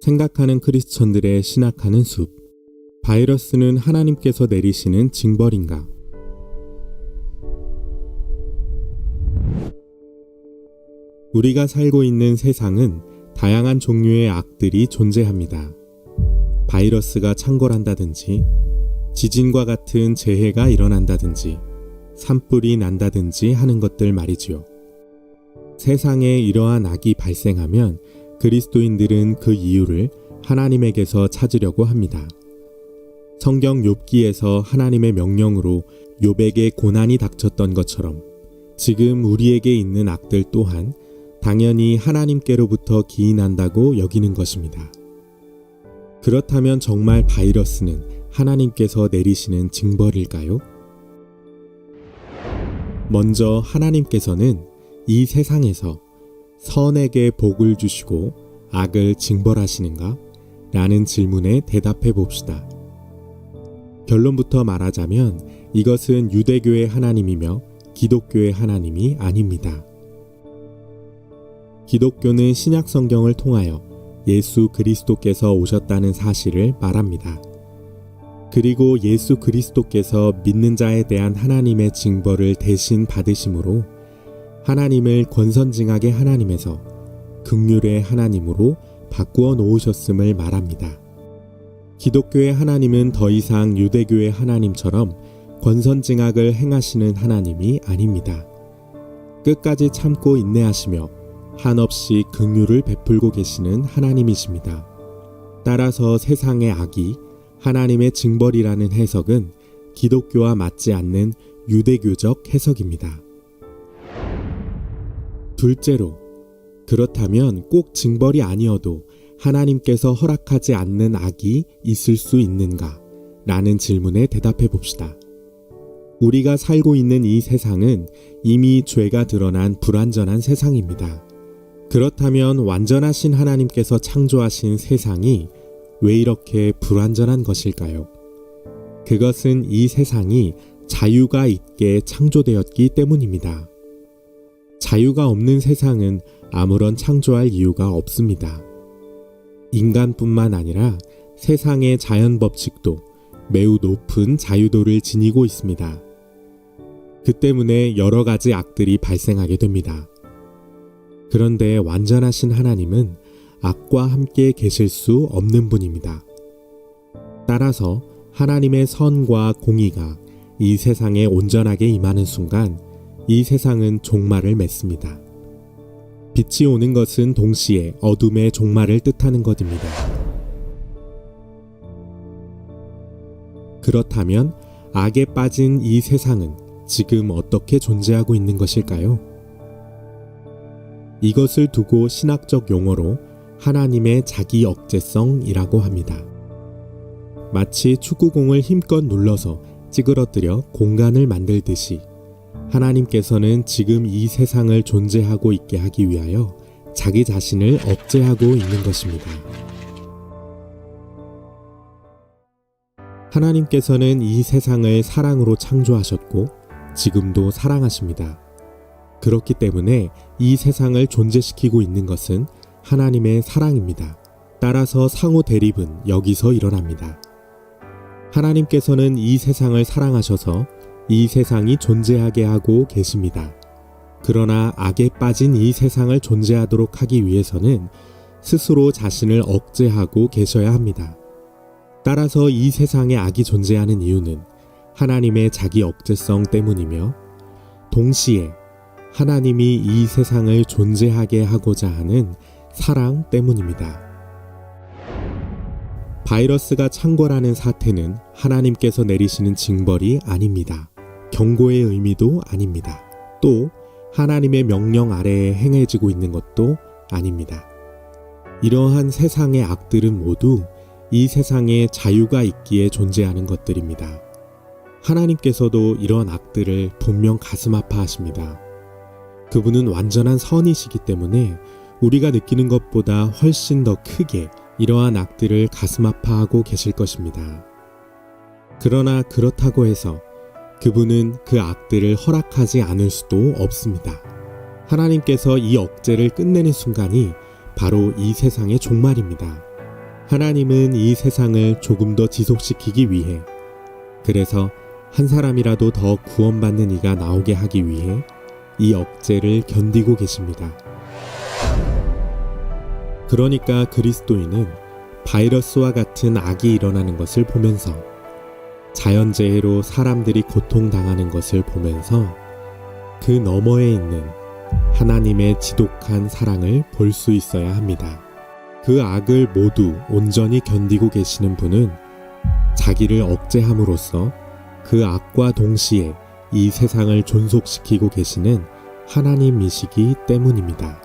생각하는 크리스천들의 신학하는 숲. 바이러스는 하나님께서 내리시는 징벌인가? 우리가 살고 있는 세상은 다양한 종류의 악들이 존재합니다. 바이러스가 창궐한다든지, 지진과 같은 재해가 일어난다든지, 산불이 난다든지 하는 것들 말이지요. 세상에 이러한 악이 발생하면 그리스도인들은 그 이유를 하나님에게서 찾으려고 합니다. 성경 욥기에서 하나님의 명령으로 욥에게 고난이 닥쳤던 것처럼 지금 우리에게 있는 악들 또한 당연히 하나님께로부터 기인한다고 여기는 것입니다. 그렇다면 정말 바이러스는 하나님께서 내리시는 징벌일까요? 먼저 하나님께서는 이 세상에서 선에게 복을 주시고 악을 징벌하시는가? 라는 질문에 대답해 봅시다. 결론부터 말하자면 이것은 유대교의 하나님이며 기독교의 하나님이 아닙니다. 기독교는 신약 성경을 통하여 예수 그리스도께서 오셨다는 사실을 말합니다. 그리고 예수 그리스도께서 믿는 자에 대한 하나님의 징벌을 대신 받으심으로 하나님을 권선징악의 하나님에서 긍휼의 하나님으로 바꾸어 놓으셨음을 말합니다. 기독교의 하나님은 더 이상 유대교의 하나님처럼 권선징악을 행하시는 하나님이 아닙니다. 끝까지 참고 인내하시며 한없이 긍휼을 베풀고 계시는 하나님이십니다. 따라서 세상의 악이 하나님의 징벌이라는 해석은 기독교와 맞지 않는 유대교적 해석입니다. 둘째로, 그렇다면 꼭 징벌이 아니어도 하나님께서 허락하지 않는 악이 있을 수 있는가? 라는 질문에 대답해 봅시다. 우리가 살고 있는 이 세상은 이미 죄가 드러난 불완전한 세상입니다. 그렇다면 완전하신 하나님께서 창조하신 세상이 왜 이렇게 불완전한 것일까요? 그것은 이 세상이 자유가 있게 창조되었기 때문입니다. 자유가 없는 세상은 아무런 창조할 이유가 없습니다. 인간뿐만 아니라 세상의 자연 법칙도 매우 높은 자유도를 지니고 있습니다. 그 때문에 여러 가지 악들이 발생하게 됩니다. 그런데 완전하신 하나님은 악과 함께 계실 수 없는 분입니다. 따라서 하나님의 선과 공의가 이 세상에 온전하게 임하는 순간 이 세상은 종말을 맺습니다. 빛이 오는 것은 동시에 어둠의 종말을 뜻하는 것입니다. 그렇다면 악에 빠진 이 세상은 지금 어떻게 존재하고 있는 것일까요? 이것을 두고 신학적 용어로 하나님의 자기 억제성이라고 합니다. 마치 축구공을 힘껏 눌러서 찌그러뜨려 공간을 만들듯이 하나님께서는 지금 이 세상을 존재하고 있게 하기 위하여 자기 자신을 억제하고 있는 것입니다. 하나님께서는 이 세상을 사랑으로 창조하셨고 지금도 사랑하십니다. 그렇기 때문에 이 세상을 존재시키고 있는 것은 하나님의 사랑입니다. 따라서 상호 대립은 여기서 일어납니다. 하나님께서는 이 세상을 사랑하셔서 이 세상이 존재하게 하고 계십니다. 그러나 악에 빠진 이 세상을 존재하도록 하기 위해서는 스스로 자신을 억제하고 계셔야 합니다. 따라서 이 세상에 악이 존재하는 이유는 하나님의 자기 억제성 때문이며 동시에 하나님이 이 세상을 존재하게 하고자 하는 사랑 때문입니다. 바이러스가 창궐하는 사태는 하나님께서 내리시는 징벌이 아닙니다. 경고의 의미도 아닙니다. 또 하나님의 명령 아래에 행해지고 있는 것도 아닙니다. 이러한 세상의 악들은 모두 이 세상에 자유가 있기에 존재하는 것들입니다. 하나님께서도 이런 악들을 분명 가슴 아파하십니다. 그분은 완전한 선이시기 때문에 우리가 느끼는 것보다 훨씬 더 크게 이러한 악들을 가슴 아파하고 계실 것입니다. 그러나 그렇다고 해서 그분은 그 악들을 허락하지 않을 수도 없습니다. 하나님께서 이 억제를 끝내는 순간이 바로 이 세상의 종말입니다. 하나님은 이 세상을 조금 더 지속시키기 위해, 그래서 한 사람이라도 더 구원받는 이가 나오게 하기 위해 이 억제를 견디고 계십니다. 그러니까 그리스도인은 바이러스와 같은 악이 일어나는 것을 보면서, 자연재해로 사람들이 고통당하는 것을 보면서 그 너머에 있는 하나님의 지독한 사랑을 볼 수 있어야 합니다. 그 악을 모두 온전히 견디고 계시는 분은 자기를 억제함으로써 그 악과 동시에 이 세상을 존속시키고 계시는 하나님이시기 때문입니다.